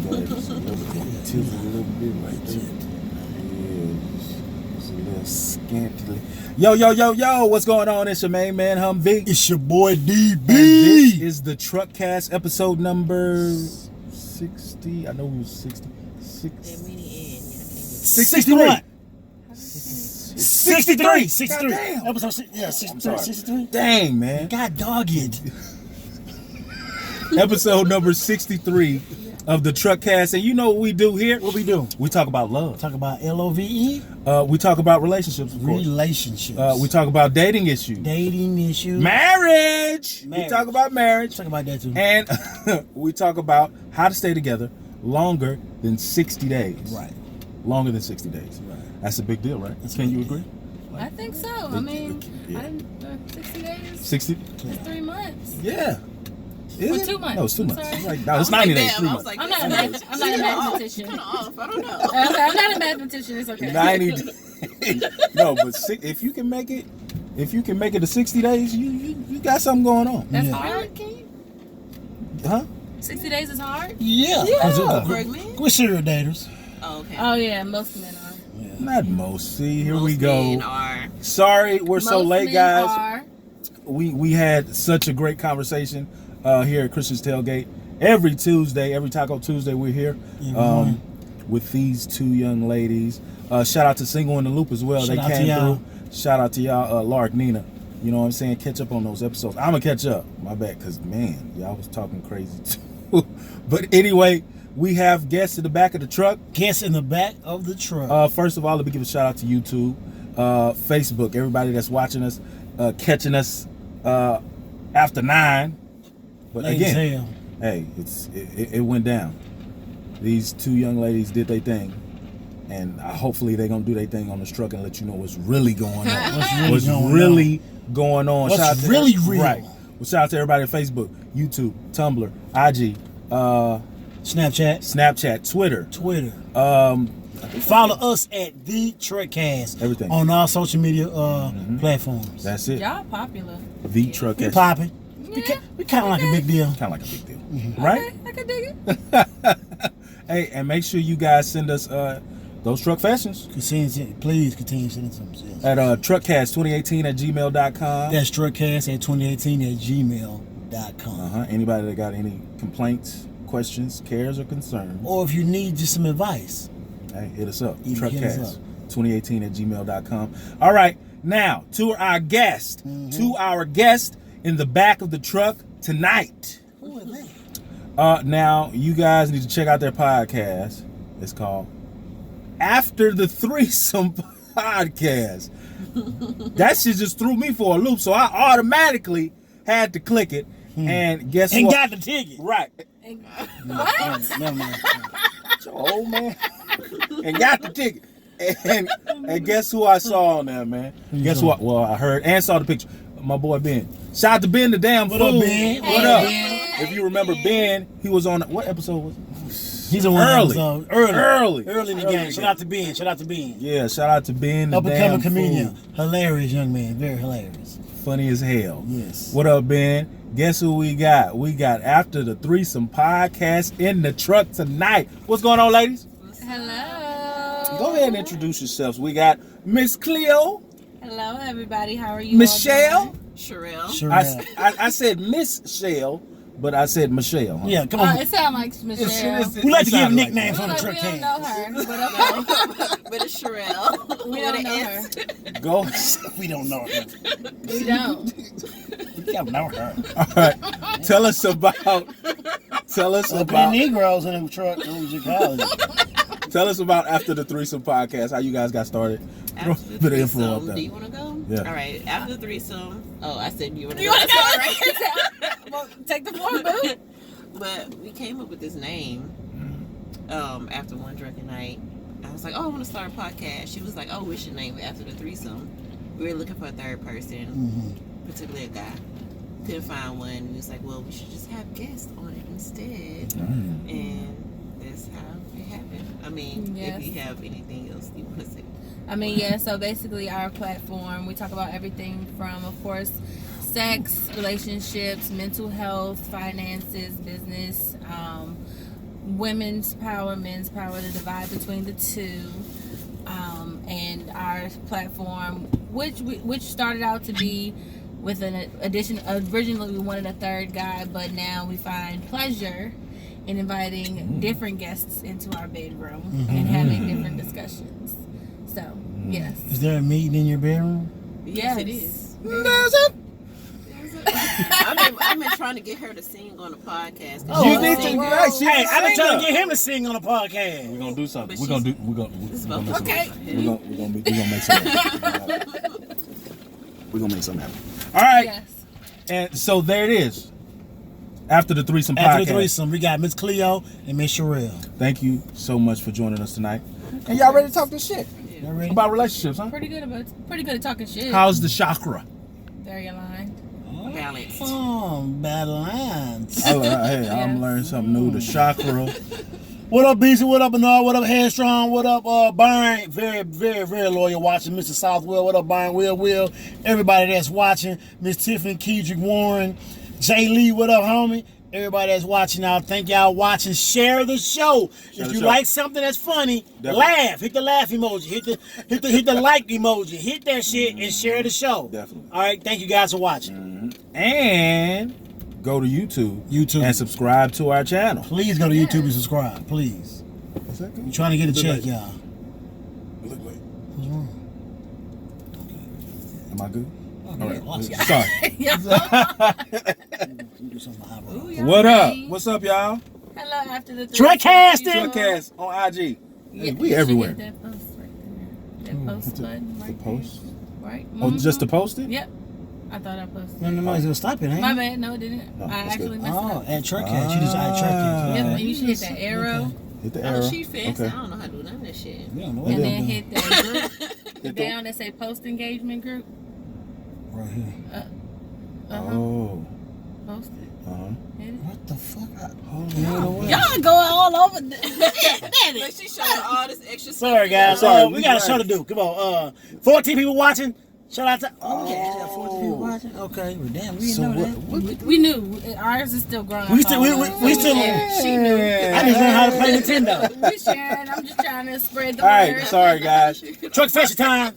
Tilt a little bit right there. Yeah, it's a little scantily. Yo, what's going on? It's your main man, Humvee. It's your boy DB. And this is the Truckcast episode number 60. I know it was 60. 61. 63. 63. Goddamn. Episode 63. 63. Dang, man. God dog it. Episode number 63 of the Truckcast. And you know what we do here? What we do? We talk about love. Talk about LOVE. We talk about relationships, of course. Relationships. We talk about dating issues. Dating issues. Marriage. We talk about marriage. Talk about that too. And we talk about how to stay together longer than 60 days. Right. Longer than 60 days. Right. That's a big deal, right? That's Can you big. agree? I think so. I mean, Yeah. I didn't, 60 days. 60? It's 3 months. Yeah. Is Or it? 2 months. No, it's 2 I'm months. sorry. It's like, no, it's 90 days. 3 months. I'm not a mathematician. Kind of off. I don't know. I'm not a mathematician. It's okay. 90 days. No, but if you can make it to 60 days, you got something going on. That's Yeah. hard. Can you? Huh? 60 days is hard. Yeah. Yeah. Pregnant? We're serial daters. Oh, okay. Oh yeah, most men are. Yeah. Not most. See, here Most we go. men are. Sorry, we're so Most late, men guys. are. We had such a great conversation here at Christian's Tailgate. Every Tuesday, every Taco Tuesday, we're here with these two young ladies. Shout out to Single in the Loop as well. Shout they out to came y'all. through. Shout out to y'all, Lark, Nina. You know what I'm saying? Catch up on those episodes. I'm going to catch up. My bad, because, man, y'all was talking crazy, too. But anyway, we have guests in the back of the truck. Guests in the back of the truck. First of all, let me give a shout out to YouTube, Facebook, everybody that's watching us, catching us after 9. But Late as again, hell. hey, it went down. These two young ladies did their thing, and hopefully they're gonna do their thing on this truck and let you know what's really going on. What's really going on? What's Shout out to really real. Right. Well, shout out to everybody on Facebook, YouTube, Tumblr, IG, Snapchat, Twitter. Follow us at The Truckcast. Everything. On all social media platforms. That's it. Y'all popular. The We Truckcast. popping. Yeah, We kind of like a big deal. Kind of like a big deal, right? Okay, I can dig it. Hey, and make sure you guys send us those truck fashions Please continue sending some. Yes. at truckcast2018@gmail.com. That's Truckcast at 2018@gmail.com. Anybody that got any complaints, questions, cares, or concerns, Or if you need just some advice. hey, hit us up. Hit us up. Truckcast2018@gmail.com. All right, now to our guest. To our guest in the back of the truck tonight. Who are they? Now, you guys need to check out their podcast. It's called After the Threesome Podcast. That shit just threw me for a loop, so I automatically had to click it. And guess And what? got the ticket. Right. What? Never mind. So, old man. And got the ticket. And guess who I saw on there, man? Guess saw? what? Well, I heard and saw the picture. My boy Ben. Shout out to Ben the damn What fool. up, Ben? What Hey, up? Ben. If you remember Ben, he was on what episode was it? He's the one Early. Early in the Early game. game. Shout out to Ben. Yeah, shout out to Ben the Up and damn coming comedian. fool. Hilarious young man. Very hilarious. Funny as hell. Yes. What up, Ben? Guess who we got? We got After the Threesome Podcast in the truck tonight. What's going on, ladies? Hello. Go ahead and introduce yourselves. We got Miss Cleo, Hello, everybody. How are you? Michelle. all doing? Sherelle. Sure. I said Miss Shell, but I said Michelle. Huh? Yeah, come on. It sounds like Michelle. We like to give sounded like nicknames on the We truck don't know cast. her, but okay. But it's Sherelle. We don't know her. that. Go. We don't know her. We don't. We don't know her. All right. Tell us about. Negroes in the truck. What would you call it? Tell us about After the Threesome Podcast. How you guys got started? Throw a After the bit of info threesome, up there. do you want to go? Yeah. All right. After the threesome. Oh, I said you want to You go. want to That's go? all right. Well, take the floor, boo. But we came up with this name after one drunken night. I was like, oh, I want to start a podcast. She was like, oh, we should name it After the Threesome. We were looking for a third person, particularly a guy. Couldn't find one. We was like, well, we should just have guests on it instead. And that's how it happened. I mean, Yes. if you have anything else you want to say. I mean, yeah, so basically our platform, we talk about everything from, of course, sex, relationships, mental health, finances, business, women's power, men's power, the divide between the two, and our platform, which started out to be with an addition. Originally, we wanted a third guy, but now we find pleasure in inviting different guests into our bedroom and having different discussions. So, yes. Is there a meeting in your bedroom? Yes, it is. There's it. I've been trying to get her to sing on the podcast. Oh, You need to. Hey, I've been trying to get him to sing on the podcast. We're gonna do something. But We're gonna make Okay. something happen. We're gonna make something happen. All right. Yes. And so there it is. After the threesome After podcast. the threesome, we got Miss Cleo and Miss Sherelle. Thank you so much for joining us tonight. And y'all ready to talk this shit Y'all ready? about relationships, huh? Pretty good at talking shit. How's the chakra? Very aligned. Balance. Oh, bad lines. Hey, I'm learning something new. The chakra. What up, BC? What up, Bernard? What up, Headstrong? What up, Byron? Very, very, very loyal watching. Mr. Southwell. What up, Byron? Will. Everybody that's watching. Miss Tiffany, Kedrick Warren. Jay Lee. What up, homie? Everybody that's watching out, thank y'all watching. Share the show. If you like something that's funny, Definitely. laugh. Hit the laugh emoji. Hit the like emoji. Hit that shit and share the show. Definitely. All right. Thank you guys for watching. And go to YouTube. YouTube. And subscribe to our channel. Please go to YouTube and subscribe. Please. Is that good? We're trying to get a Look check, like- y'all. Look like- What's wrong? Am I good? All yeah, right. watch it. Sorry. Do something eyebrow. Ooh, y'all What up? ready? What's up, y'all? Hello, after the Truck casting. Podcast on IG. Yeah, we you should everywhere. hit that post right there. That post button right The post? there. Right? Oh, just to post it? Yep. I thought I posted. No, nobody's gonna stop it, ain't My it? bad. No, it didn't. No, I that's actually good. messed it Oh, up. at Truck Cat. She just added Truck Cat. Yep, and you should hit that arrow. Hit the arrow. Oh, she fancy. Okay. I don't know how to do none of that shit. We don't know what And they're then doing. hit that group Hit the- down that say post engagement group. Right here. Oh. Post it. Hit it. What the fuck? Y'all go all over. Look, she showing all this extra stuff. Sorry, guys. Sorry, we got a show to do. Come on. 14 people watching. Shout out to. Oh. Yeah, 14 people watching. Okay. Well, damn, we So didn't know what? that. We knew ours is still growing. We still- we still- She knew. I just learned how to play Nintendo. We sharing. I'm just trying to spread the All right. word. Sorry, guys. Truck fashion time.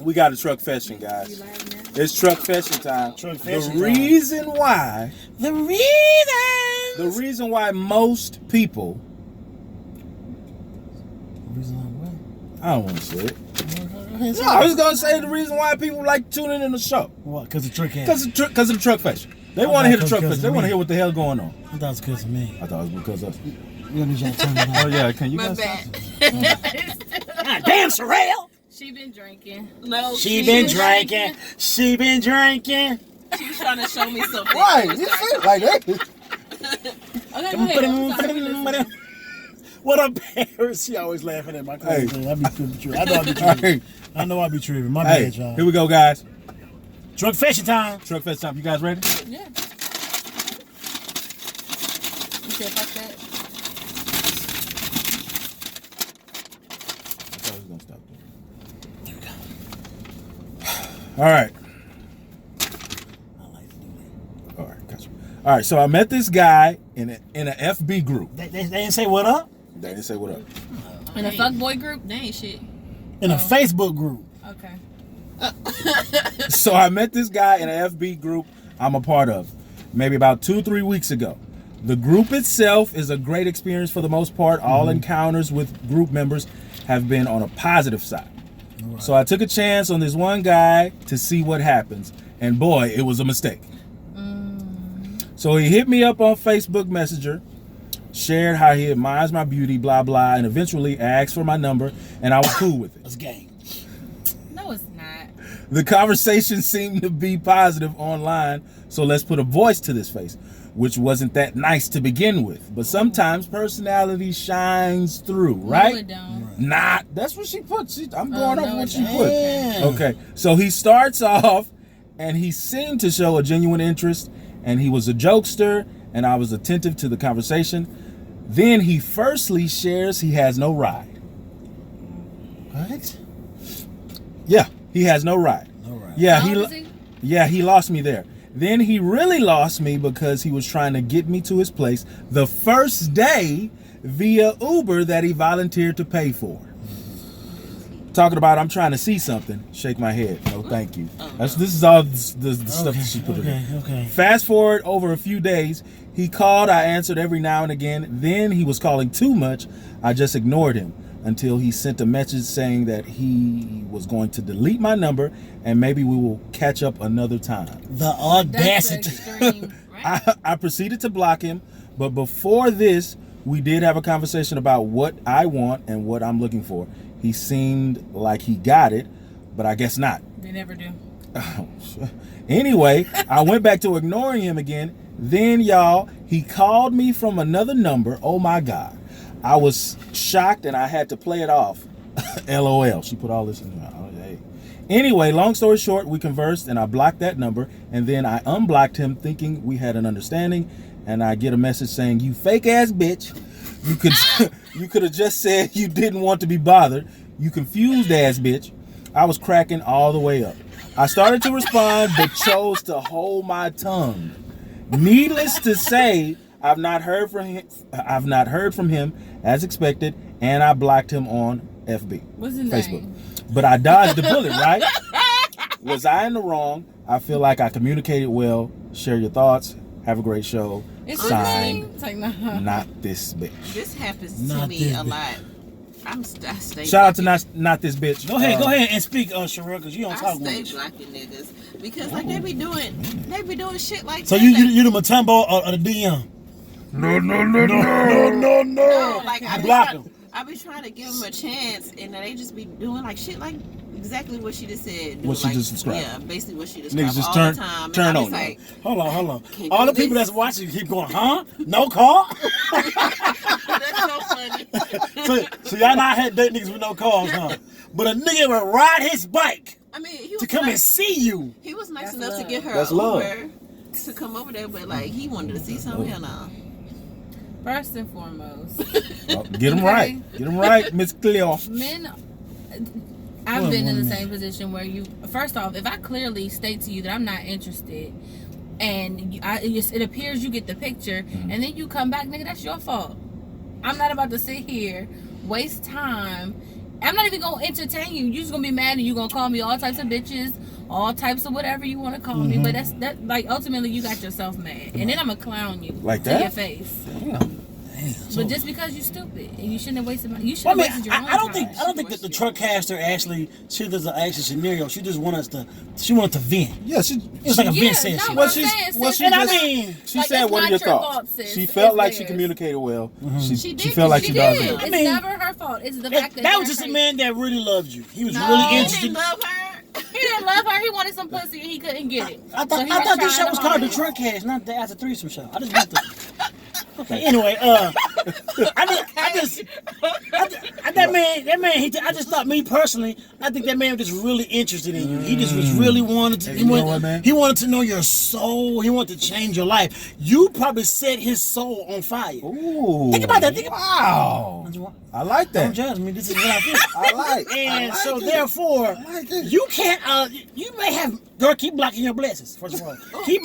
We got a truck fashion, guys. You like that? It's truck fashion time. Truck The fashion time. reason why. The The reasons. reason why most people. I don't want to say it. No, I was gonna say the reason why people like tuning in the show What? Because the truck because hat. of the truck fashion. They I want to hear the thought truck because fashion. They of want to me. hear what the hell going on. I thought it was because of me. I thought it was because of. You need y'all to turn it Oh on. yeah, can you My guys? bad. God damn, Sherelle. She been drinking. No, She been drinking. She been drinking. She's trying to show me something. Right, you see it like that. Okay, go ahead. I'm sorry, we listening. What up, Paris? She always laughing at my Hey. clothes. I be tripping. I know I be All tripping. right. I know I be tripping. My Hey, bad, y'all. here we go, guys. Truck fashion time. Truck fashion time. You guys ready? Yeah. You said fuck that. I thought he was gonna stop doing it. Here we go. All right. I like to do All right, gotcha. All right, so I met this guy in a FB group. that. They didn't say what up They didn't say what up. In a fuckboy group? They ain't shit. in a Facebook group. Okay. So I met this guy in an FB group I'm a part of, maybe about 2-3 weeks ago. The group itself is a great experience for the most part. All encounters with group members have been on a positive side. Right. So I took a chance on this one guy to see what happens. And boy, it was a mistake. So he hit me up on Facebook Messenger, shared how he admires my beauty, blah, blah, and eventually asked for my number, and I was cool with it. That's game. No, it's not. The conversation seemed to be positive online, so let's put a voice to this face, which wasn't that nice to begin with. But sometimes personality shines through, No, right? it don't. Not. That's what she put. I'm going no, over what it she don't. put. Damn. Okay, so he starts off, and he seemed to show a genuine interest, and he was a jokester, and I was attentive to the conversation. Then he firstly shares he has no ride. What? Yeah, he has no ride. No right. Yeah, How he old is he? yeah, he lost me there. Then he really lost me because he was trying to get me to his place the first day via Uber that he volunteered to pay for. Talking about I'm trying to see something. Shake my head. No, thank you. This is all the stuff that she put in. Okay. Fast forward over a few days, he called. I answered every now and again. Then he was calling too much. I just ignored him until he sent a message saying that he was going to delete my number and maybe we will catch up another time. The audacity. That's the extreme, right? I proceeded to block him, but before this, we did have a conversation about what I want and what I'm looking for. He seemed like he got it, but I guess not. They never do. Anyway, I went back to ignoring him again. Then, y'all, he called me from another number. Oh my God. I was shocked and I had to play it off. LOL. She put all this in there. Oh, hey. Anyway, long story short, we conversed and I blocked that number and then I unblocked him thinking we had an understanding, and I get a message saying, "You fake ass bitch. You could have just said you didn't want to be bothered. You confused ass bitch." I was cracking all the way up. I started to respond but chose to hold my tongue. Needless to say, I've not heard from him as expected, and I blocked him on FB. What's his Facebook. name? But I dodged the bullet, right? Was I in the wrong? I feel like I communicated well. Share your thoughts. Have a great show. It's his Signed, name? It's like, no. Not this bitch. This happens to Not me this a bitch. lot. I stay Shout out to blocking- not this bitch. Go ahead and speak, Sherelle, because you don't I talk stay much. blocking niggas because like they be doing shit like So that. you the Matumbo or the DM? No. No, like You block them. I be trying to give them a chance, and they just be doing like shit like exactly what she just said. What she like, just described. Yeah, basically what she described Niggas just all turn- the time. turn and I on be like, Hold on. Can't All do the people this. that's watching keep going, huh? No car? that's so funny. so y'all not had date niggas with no cars, huh? But a nigga would ride his bike I mean, he was to come and nice, see you. he was nice That's enough love. to get her That's an love. Uber to come over there, but like he wanted to see something. Hell no. First and foremost, Oh, get him right. Get him right, Miss Cleo. men. I've What been in the woman? same position where you. First off, if I clearly state to you that I'm not interested, and it appears you get the picture, and then you come back, nigga, that's your fault. I'm not about to sit here, waste time. I'm not even gonna entertain you. You're just gonna be mad, and you're gonna call me all types of bitches, all types of whatever you want to call me. But that like ultimately you got yourself mad, and then I'm gonna clown you Like to that? your face. Damn. But just because you're stupid and you shouldn't have wasted my, you should Well, have I mean, wasted your own I don't think time. that the truck caster actually said there's an actual scenario. She just wanted to vent. Yeah, she It's like a Yeah, vent session. no, Well, I'm she's- saying, well, sis, she And I just- mean, she Like, said, it's "What are not your your thoughts?" fault, sis. She It's felt like she theirs. communicated well. She did, felt like she she did. dodged it. It's I mean, never her fault. It's the fact that that was they're just a crazy. man that really loved you. He was No, really He interested. didn't love her. He didn't love her. He wanted some pussy and he couldn't get it. I So he thought this trying show was to called harm the you. Truck Cast, not the After Threesome Show. I just want to. Okay. Anyway, I just thought, me personally, I think that man was just really interested in you. He just was really wanted to. You know what, man? He wanted to know your soul. He wanted to change your life. You probably set his soul on fire. Ooh. Think about that. Think Wow. I like Don't that. judge me. This is what I feel. I like. And I so like it. therefore, I like it. you can't. You may have. Girl, keep blocking your blessings. First of all, keep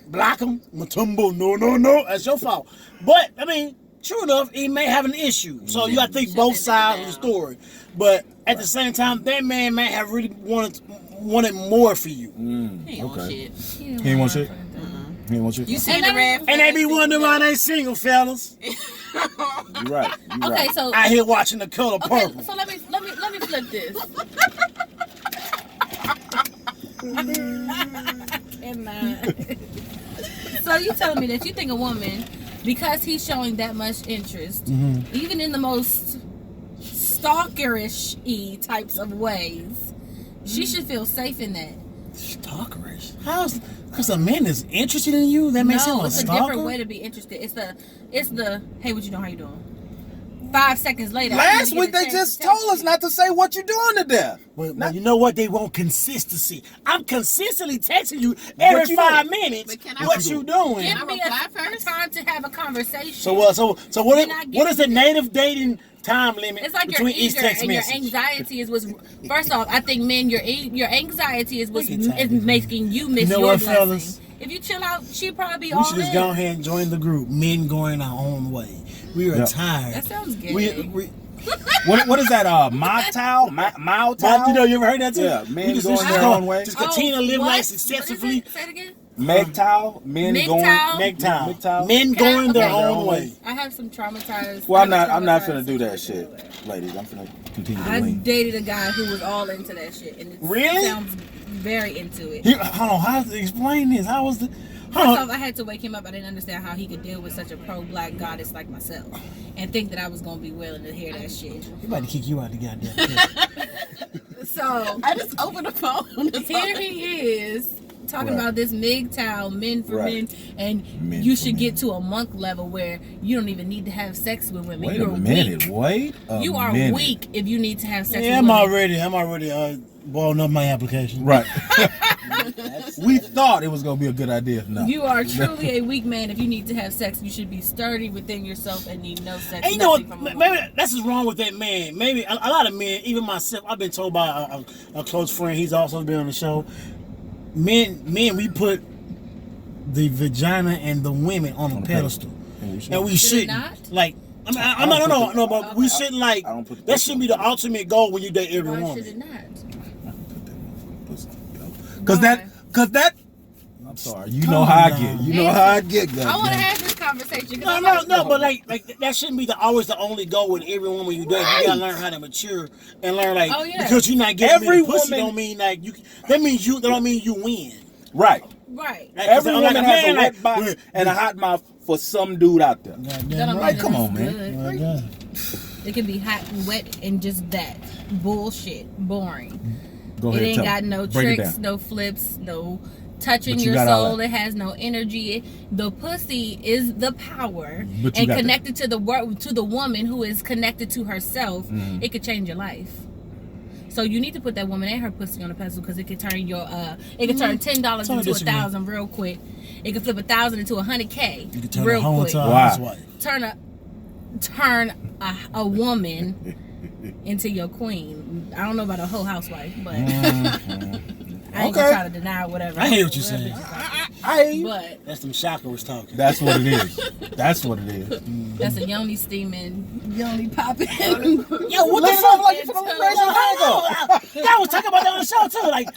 block them. Matumbo, no. That's your fault. But I mean, true enough, he may have an issue. So you got to think both sides of the story. But at the same time, that man may have really wanted more for you. He ain't want Okay. shit. He He ain't want shit. He ain't want shit. You see And the I- red And they be flag, wondering why they single, fellas. You right. You Okay, right. so Out here watching the color okay, purple. so let me flip this. Cannot. So you telling me that you think a woman, because he's showing that much interest, even in the most stalkerish-y types of ways, she should feel safe in that. Stalkerish. How's? Because a man is interested in you. That makes him No, a it's a stalker. different way to be interested. It's the hey, what you doing? How you doing? 5 seconds later. I Last didn't week get a they chance just to text told us you. not to say what you're doing to death. Well, you know what? They want consistency. I'm consistently texting you every you 5 doing? minutes. But can I What reply? you doing? Give Can I me reply a first? time to have a conversation. So what? So what? You're not What is the giving native dating time limit It's like you're between each eager text and your message? anxiety is what's. First off, I think men, your anxiety is what's Look at is that. making you miss You know your what, blessing. fellas? If you chill out, she'd probably be We all should just in. go ahead and join the group. Men going our own way. We are Yeah. tired. That sounds good. We What is that? Mao Tao? you know, you ever heard that too? Yeah, men We just going their own way. Just continue to live what? life successfully. What is it? Say it again. MGTOW, men going. MGTOW? MGTOW. Men going their Okay. own way. I have some traumatized. Well, I'm not traumatized finna do that situation. shit, ladies. I'm finna continue to I lean. dated a guy who was all into that shit, and it Really? sounds very into it. Hold on, how to explain this? How was the? First Hold off, on. I had to wake him up. I didn't understand how he could deal with such a pro-black goddess like myself, and think that I was gonna be willing to hear that shit. He about to kick you out the goddamn thing. So I just opened the phone. here he is talking Right. about this MGTOW, men for Right. men, and Men you for should men. get to a monk level where you don't even need to have sex with women. Wait You're a minute. weak. Wait a You are minute. weak if you need to have sex Yeah, with I'm women. already balling up my application. Right. We thought it was gonna be a good idea. No. You are truly a weak man if you need to have sex. You should be sturdy within yourself and need no sex. And you know nothing what? from a Maybe woman. that's what's wrong with that man. Maybe a lot of men, even myself, I've been told by a close friend. He's also been on the show. Men, we put the vagina and the women on a pedestal, and we Should it shouldn't. not? Like, I'm I not, don't no, put but we shouldn't like. I don't put the That shouldn't be the ultimate goal when you date every Why woman. should it not? Cause that. I'm sorry. You know how I get. You know how I get. I want to have this conversation. 'cause No, but like that shouldn't be always the only goal with every woman you date. You gotta learn how to mature and learn like Oh, yeah. because you're not getting Every every pussy woman- don't mean like you. That don't mean you win. Right. Right. Like, Every like woman has a man, wet like, box and a hot mouth for some dude out there. That don't Goddamn mean right. that come it's on, man. good. My God. It can be hot and wet and just that. Bullshit. Boring. Go It ahead. ain't tell got me. no Break it tricks, down. no flips, no touching But you your got all soul. that. It has no energy. The pussy is the power, But you and got connected to the woman who is connected to herself. Mhm. It could change your life. So you need to put that woman and her pussy on a pedestal because it could turn your it could turn $10 Totally into disagree. 1,000 real quick. It could flip 1,000 into 100K You can turn real a whole quick. entire Why? housewife. Turn a woman into your queen. I don't know about a whole housewife, but I ain't gonna Okay. try to deny whatever. I hear what you're saying. But That's them chakras talking. That's what it is. That's what it is. that's a yoni steaming, yoni popping. Yo, what Leave the it off fuck? like you finna raise your hand up. I was talking about that on the show too. Like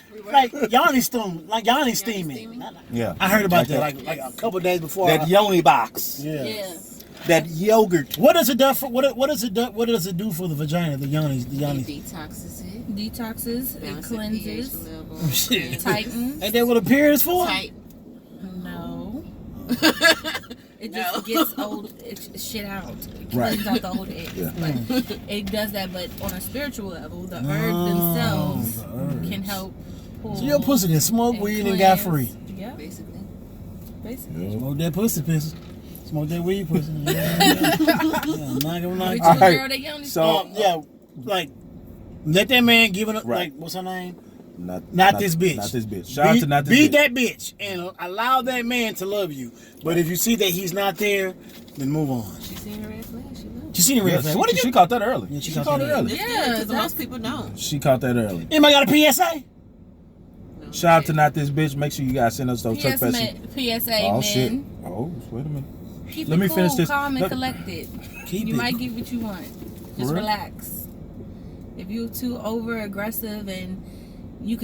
Yanni steaming. Yeah. I heard about that like a couple days before. That yoni box. Yeah. Yeah. That yogurt. What does it do for what does it do for the vagina? The yoni. It detoxes it. Detoxes, it Balances cleanses, pH level. Shit. tightens. Ain't that what a period is for? Tight. No. It No. just gets old shit out. It Right. cleans out the old eggs. Yeah. But it does that, but on a spiritual level, the herbs Oh, themselves the herbs. can help pull. So your pussy can smoke weed and got free. Yeah, Basically. basically. Smoke that pussy, piss. Smoke that weed, pussy. Yeah. Knock him, knock Get him. you a Alright, girl that yoni so- Yeah, like let that man give it up. Right. Like what's her name? Not This bitch. Not this bitch. Shout out to not this Be bitch. that bitch and allow that man to love you. But if you see that he's not there, then move on. She seen her red flag. She loves. You seen the red Yeah, flag? she, What did she you? caught that early. Yeah, she she caught caught that it early. Yeah, because that's- most people don't. She caught that early. Anybody got a PSA? No, Shout out to shit. not this bitch. Make sure you guys send us those truck PSA, messages. PSA Oh men. shit. Oh, wait a minute. Keep Let it me cool, finish this. calm and Let- collected. Keep You it. might get what you want. Just For real? relax. If you're too over aggressive and you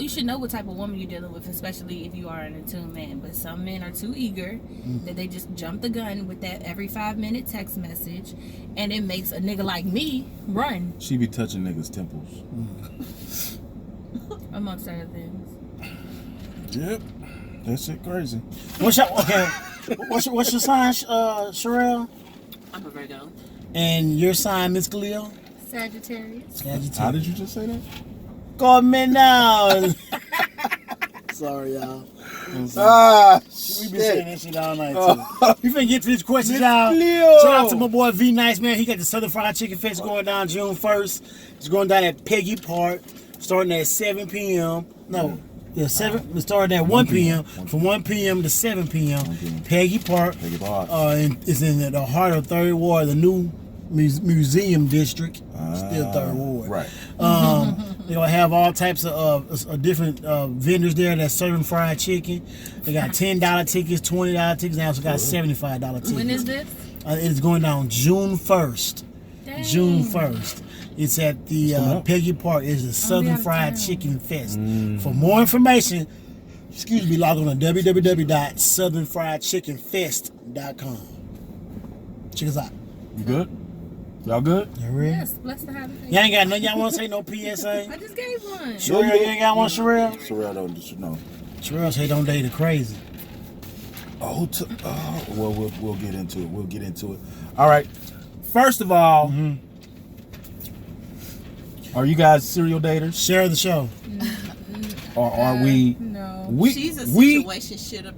should know what type of woman you're dealing with, especially if you are an attuned man. But some men are too eager that they just jump the gun with that every 5-minute text message, and it makes a nigga like me run, She be touching niggas' temples. amongst other things. Yep. That shit crazy. What's your sign, Sherelle? I'm a Virgo. And your sign, Miss Khalil? Sagittarius. How did you just say that? Call me now. Sorry, y'all. Ah, We been saying that shit all night, too. Oh. We finna get to these questions, Miss y'all. Cleo. Shout out to my boy V Nice, man. He got the Southern Fried Chicken Fest going down June 1st. It's going down at Peggy Park, starting at 7 p.m. No, yeah, 7. It's starting at 1 p.m. From 1 p.m. to 7 p.m. 1 p.m. Peggy Park. Peggy Park. And it's in the heart of 3rd Ward, the new museum district. Still 3rd Ward. Right. They're gonna have all types of different vendors there that's serving fried chicken. They got $10 tickets, $20 tickets. They also got $75 tickets. When is this? It's going down June 1st. Dang. June 1st. It's at the Peggy Park. It's the Southern Fried Chicken Fest. For more information, log on to www.southernfriedchickenfest.com. Check us out. You good? Y'all good? You ready? Yes, blessed to have you. Y'all ain't got nothing. Y'all want to say no PSA? I just gave one. Sherelle, you ain't got one, Sherelle? Sherelle don't just know. Sherelle say don't date a crazy. Well, we'll get into it. We'll get into it. All right. First of all, are you guys serial daters? Share the show. Or are we? No. She's a situation shitter.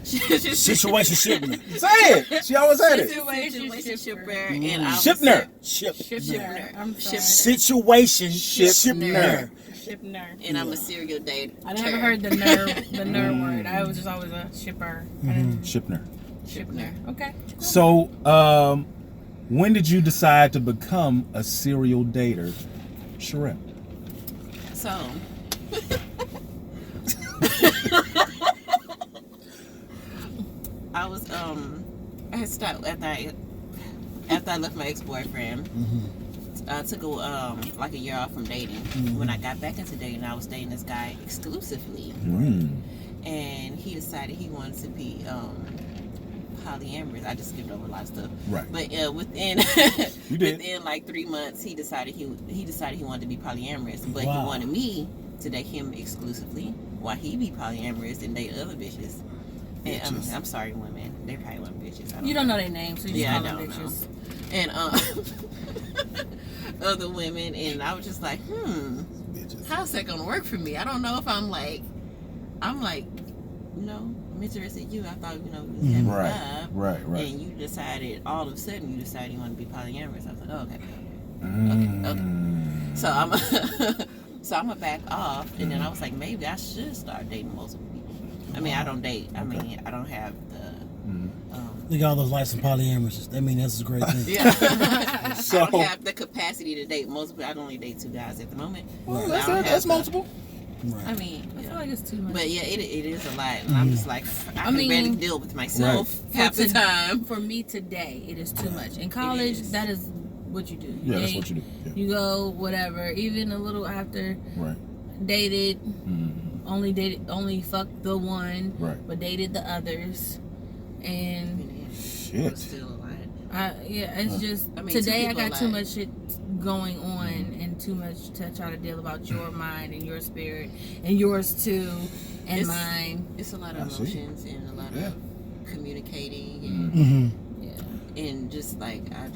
Situation shipment. Say it. She always said it. Situation shipper and I Shipner. Shipner. I'm sorry. Situation shipner. Shipner. And I'm a serial dater. I never heard the ner word. I was just always a shipper. Shipner. Shipner. Okay. So, when did you decide to become a serial dater, Sherelle? So, I was I had stopped after I left my ex-boyfriend. I took like a year off from dating. When I got back into dating, I was dating this guy exclusively, and he decided he wanted to be polyamorous. I just skipped over a lot of stuff. Right. But within within like 3 months, he decided he wanted to be polyamorous, but he wanted me to date him exclusively while he be polyamorous and date other bitches. And I'm sorry, women. They probably want bitches. You don't know their names, so you just call them bitches. And other women, and I was just like, how's that gonna work for me? I don't know if I'm like, I'm interested in you. I thought, we was having a vibe. Right. And you decided, all of a sudden, you want to be polyamorous. I was like, oh, okay. So I'm gonna back off, and then I was like, maybe I should start dating multiple people. I mean, I don't date. I mean, I don't have the. Look at all those licensed polyamorous. I mean, that's a great thing. Yeah. I don't have the capacity to date multiple. I can only date 2 guys at the moment. Well, that's multiple. Right. I mean, I feel like it's too much. but yeah, it is a lot, and I'm just like, I can barely deal with myself half the time. For me today, it is too much. In college, that is what you do. Yeah, that's what you do. Yeah. You go whatever, even a little after. Right. Dated, only fucked the one, but dated the others, and shit. Still a lot. it's just today I got too much shit going on and too much to try to deal about your mind and your spirit and yours too and mine. It's a lot of emotions and a lot of communicating and just like it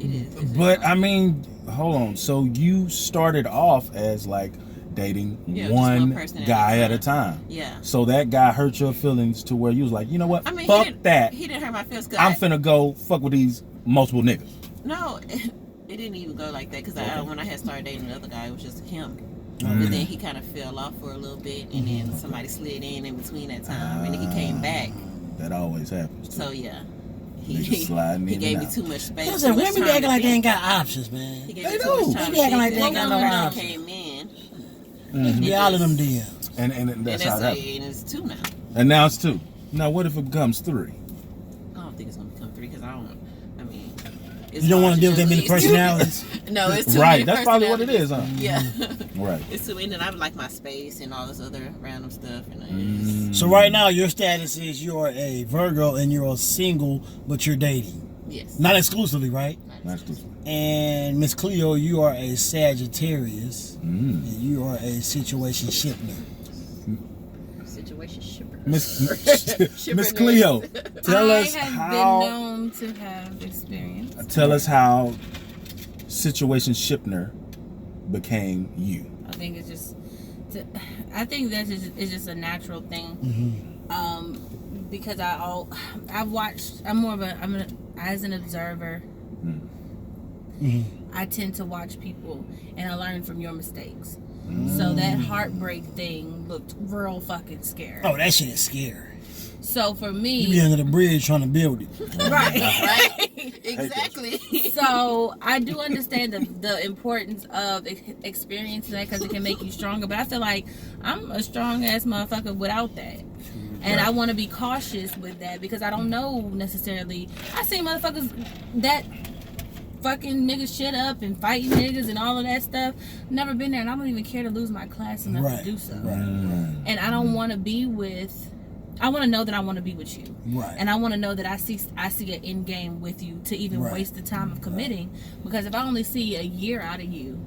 is. But I mean, hold on. So you started off as like dating one guy at a time. Yeah. So that guy hurt your feelings to where you was like, you know what? Fuck that. He didn't hurt my feelings. I'm finna go fuck with these multiple niggas. No, it didn't even go like that because when I had started dating the other guy, it was just him. But then he kind of fell off for a little bit, and then somebody slid in between that time, and then he came back. That always happens. So yeah. He gave me too much space. Listen, women be acting like they ain't got options, man. They do. They be acting like they ain't got no options. Came in. Be all of them DMs. And that's how that and it's 2 now. And now it's 2. Now what if it becomes 3? I don't think it's gonna become 3 because you don't want to deal with that many personalities. No, it's too right. many That's probably what it is, huh? Yeah. Right. It's too many, and I like my space and all this other random stuff. And So right now, your status is you're a Virgo and you're a single, but you're dating. Yes. Not exclusively, right? Not exclusively. And Miss Cleo, you are a Sagittarius, and you are a situation shipper. Situation shipper. Miss Cleo, tell us I have how. been known to have experience. Tell us how situation Shipner became you. I think it's just. I think that's just a natural thing. Because I've watched. I'm as an observer. I tend to watch people and I learn from your mistakes. So that heartbreak thing looked real fucking scary. Oh, that shit is scary. So for me, You be under the bridge trying to build it. right. Exactly. So I do understand the importance of experiencing that because it can make you stronger. But I feel like I'm a strong ass motherfucker without that. And I want to be cautious with that because I don't know necessarily. I see motherfuckers that fucking niggas shit up and fighting niggas and all of that stuff. Never been there, and I don't even care to lose my class enough to do so. And I don't want to be with. I want to know that I want to be with you. And I want to know that I see an end game with you to even waste the time of committing. Because if I only see a year out of you,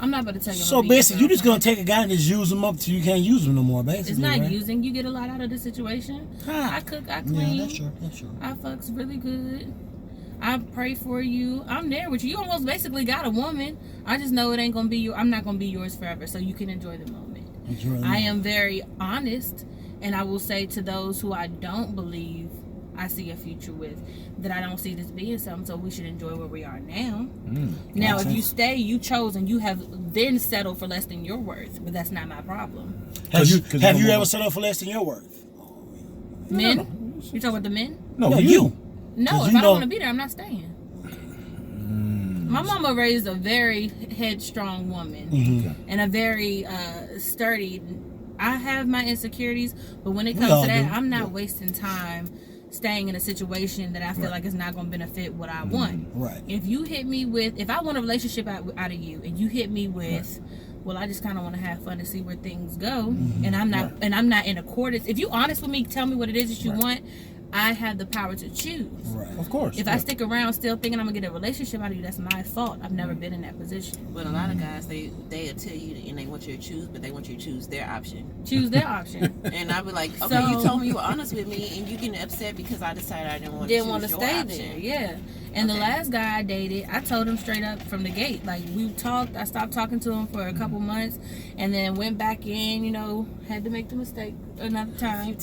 I'm not about to tell you. So basically, you're just gonna take a guy and just use him up till you can't use him no more. Basically, it's not using. You get a lot out of the situation. I cook. I clean. Yeah, that's true. That's true. I fucks really good. I pray for you. I'm there with you. You almost basically got a woman. I just know it ain't gonna be you. I'm not gonna be yours forever. So you can enjoy the moment. I am very honest, and I will say to those who I don't believe I see a future with, that I don't see this being something, so we should enjoy where we are now. Now, if you stay, you chose, and you have then settled for less than your worth, but that's not my problem. Have you ever settled for less than your worth? Men? No. You talking about the men? No, you. No, if I don't want to be there, I'm not staying. My mama raised a very headstrong woman and a very sturdy. I have my insecurities, but when it comes to that, I'm not wasting time staying in a situation that I feel like is not going to benefit what I want. If you hit me with, if I want a relationship out of you, and you hit me with, well, I just kind of want to have fun and see where things go, and I'm not in accordance. If you honest with me, tell me what it is that you want. I have the power to choose. Of course. If I stick around still thinking I'm gonna get a relationship out of you, that's my fault. I've never been in that position. But a lot of guys, they'll tell you and they want you to choose, but they want you to choose their option. Choose their option. And I'll be like, okay, you told me you were honest with me, and you getting upset because I decided I didn't want to stay there. Yeah. And the last guy I dated, I told him straight up from the gate. Like, we talked, I stopped talking to him for a couple months, and then went back in, had to make the mistake another time.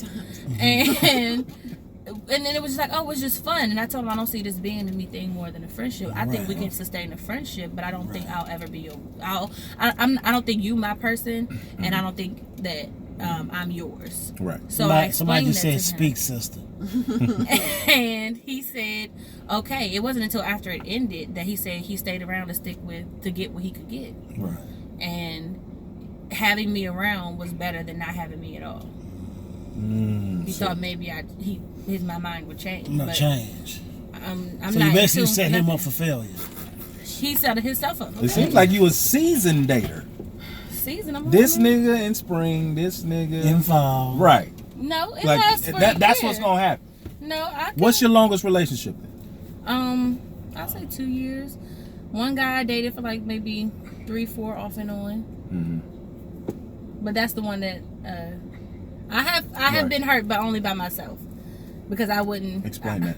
And then it was just like, oh, it's just fun. And I told him I don't see this being anything more than a friendship. I think we can sustain a friendship, but I don't think I'll ever be your. I don't think you my person, and I don't think that I'm yours. So somebody just said, "Speak, sister." And he said, "Okay." It wasn't until after it ended that he said he stayed around to get what he could get. And having me around was better than not having me at all. He thought maybe my mind would change. No change. I'm so not. You basically set him up for failure. He set himself up. It seems like you a seasoned dater. This nigga in spring, this nigga in fall. Right. No, it lasts for a year. That's what's gonna happen. No, What's your longest relationship then? I'll say 2 years. One guy I dated for like maybe 3-4 off and on. But that's the one that I have been hurt, but only by myself, because I wouldn't explain that.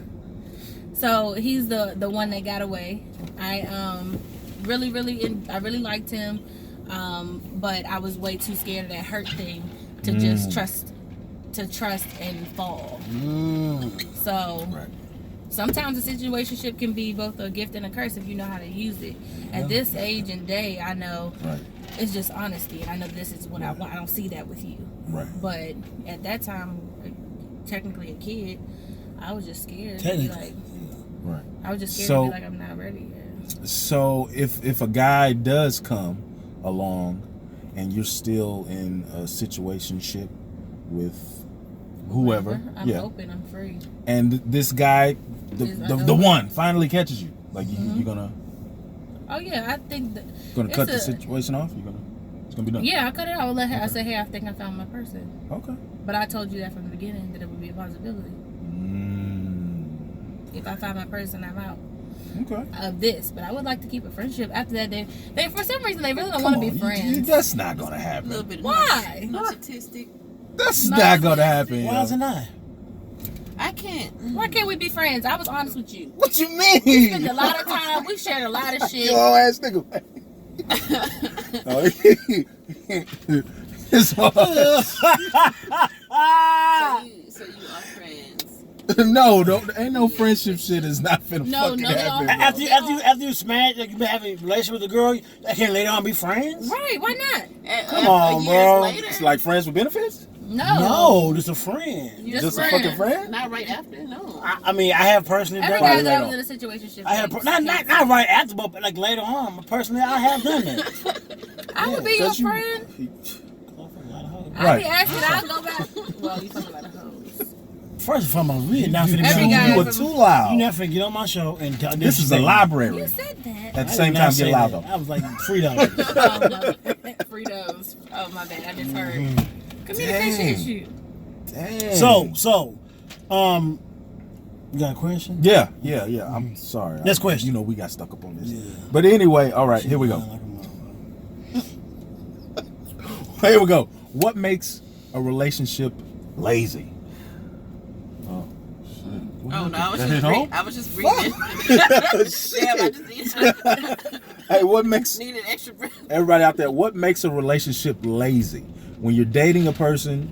So he's the one that got away. I really liked him, but I was way too scared of that hurt thing to just trust and fall. So sometimes a situationship can be both a gift and a curse if you know how to use it. At this age and day, I know it's just honesty, and I know this is what I want. I don't see that with you. But at that time, technically a kid, I was just scared to be like, I was just scared to be like, I'm not ready yet. So if a guy does come along and you're still in a situationship with whoever, I'm open, I'm free. And this guy, the one finally catches you, like you're gonna. Oh yeah, I think that. Gonna cut the situation off. It's gonna be done. Yeah, I cut it off. I say, hey, I think I found my person. Okay. But I told you that from the beginning that it would be a possibility. If I find my person, I'm out. Okay. Of this, but I would like to keep a friendship. After that, they for some reason they really don't want to be friends. That's not gonna happen. A little bit. Why? Narcissistic. That's not gonna happen. Why is it not? I can't. Why can't we be friends? I was honest with you. What you mean? We spent a lot of time. We shared a lot of shit. You all ass nigga. So you are friends. No, ain't no friendship shit is not finna fucking happen. After you smash, like you been having a relationship with a girl, I can't later on be friends. Right? Why not? Come on, bro. Later. It's like friends with benefits. No, just a friend. Just a fucking friend? Not right after, no. I mean, I have personally Every done guy that. that I was in a situation. I have not right after, but like later on. Personally, I have done that. I would be your friend. I'd be asking. I'll go back. Well, you talking about the hoes. First of all, I'm really not Every finna guy You were too loud. You never finna get on my show and This is a library. You said that. At the same time, get loud though. I was like Frito. Oh no, Fritos. Oh my bad. I just heard. Communication issue. Dang. So, you got a question? Yeah. I'm sorry. Next question. You know, we got stuck up on this. Yeah. But anyway, all right, here we go. Here we go. What makes a relationship lazy? Oh, shit. Oh no, I was just reading. Damn, I just needed, Hey, what makes needed extra breath. everybody out there? What makes a relationship lazy? When you're dating a person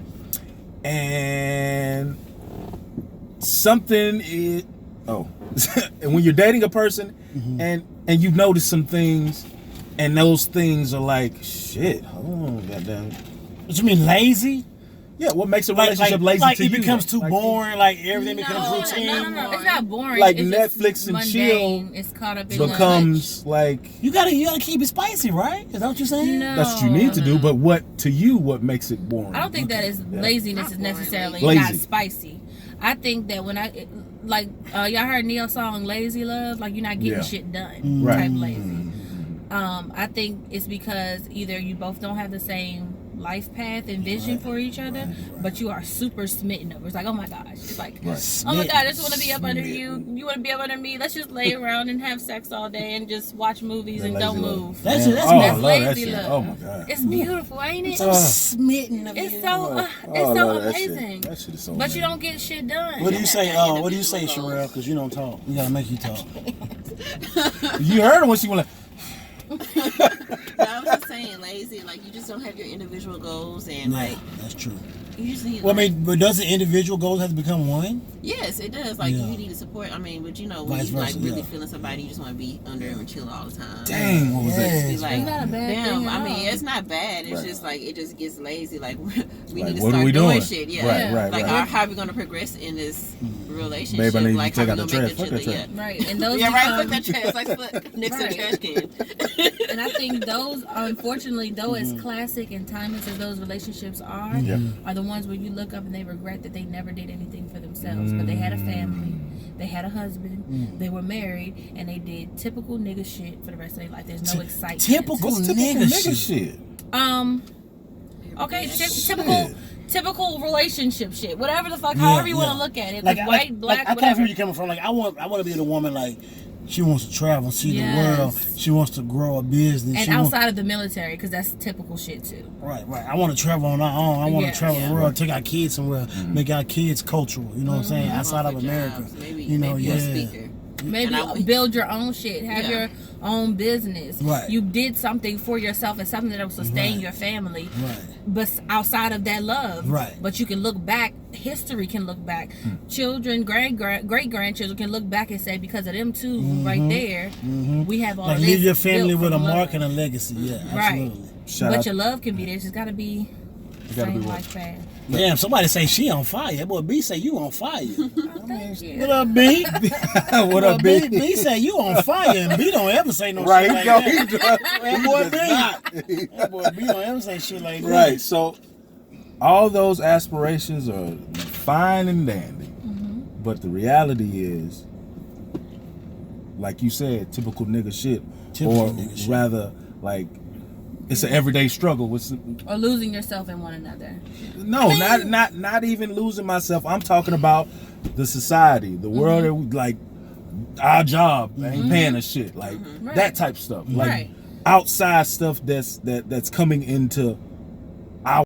and something is and when you're dating a person and you've noticed some things and those things are like shit. Oh goddamn. What you mean lazy? Yeah, what makes a relationship lazy like to it you? becomes too Like, boring, like everything becomes routine. No. It's not boring. Like it's Netflix just and mundane. chill It's caught up in becomes like You gotta keep it spicy, right? Is that what you're saying? No. that's what you need to do. But what to you? What makes it boring? I don't think that is laziness is Not boring, necessarily lazy. not spicy. I think that when y'all heard Neil's song "Lazy Love," like you're not getting Yeah. shit done, Right. type lazy. I think it's because either you both don't have the same life path and vision for each other, but you are super smitten over. It's like, oh my gosh, it's like, oh my god, I just want to be up under you. You want to be up under me. Let's just lay around and have sex all day and just watch movies and don't move. That's Man, it. That's oh, I that's love lazy that shit. love. Oh my god. It's beautiful, ain't it? so smitten of It's you. so I it's so love that shit. amazing. That shit is so But you amazing. don't get shit done. What do you say? Yeah, What do you say, individual Sherelle? Because you don't talk. We gotta make you talk. You heard her when she went like, No, I was just saying lazy. Like you just don't have your individual goals, and like That's true. you just need. Well, I like, mean, but does the individual goals have to become one? yes, it does. Like Yeah. you need to support. I mean, but you know, when Vice you like versa, really yeah. feeling somebody, you just want to be under them and chill all the time. dang, what was that? Yes. Be like, It's not a bad damn. thing at I mean, all. it's not bad. It's Right. just like it just gets lazy. Like we Like, need to what are start we doing doing? shit. Yeah, Right, like right. how are we gonna progress in this relationship? Babe, I need you like to take how out we the gonna trash. make Fuck each that other? trash. Right, and those Yeah, right. become, Put that trash like foot next to the trash can. and I think those, unfortunately, though as classic and timeless as those relationships are the ones where you look up and they regret that they never did anything for themselves, but they had a family, they had a husband, they were married, and they did typical nigga shit for the rest of their life. There's no excitement. Typical What's typical nigga shit? Okay, typical relationship shit. Whatever the fuck, however you want to look at it. Like white, black, I kind of whatever. feel where you're coming from. Like I want to be the woman like she wants to travel, see Yes. the world. She wants to grow a business. And she outside of the military, because that's typical shit too. Right. I want to travel on our own. I want Yeah, to travel yeah. the world, take our kids somewhere, make our kids cultural. You know what I'm saying? Outside of For America. jobs, maybe, You know, maybe yeah. a speaker. Maybe And I- build your own shit. Have Yeah. your own business. Right. You did something for yourself and something that will sustain your family. Right. But outside of that love. Right. But you can look back. History can look back. Children, great grandchildren can look back and say, because of them two right there, we have all Like this leave your family built with a from mark love. and a legacy. Yeah, Right. absolutely. Shout But out. your love can be there. It's just gotta be gotta be same what? life path. Damn, somebody say she on fire. That boy B say you on fire. Thank you. What up, B? What up, B? B? B say you on fire, and B don't ever say no Right, shit he like go. that. He does. That boy He B. does not. That boy B don't ever say shit like that. Right. So, all those aspirations are fine and dandy, but the reality is, like you said, typical nigga shit, Typical or nigga shit. rather, like it's an everyday struggle. With Or losing yourself in one another. no, not even losing myself. I'm talking about the society, the world that we like. Our job ain't paying us shit, like Right. that type stuff, like Right. outside stuff that's coming into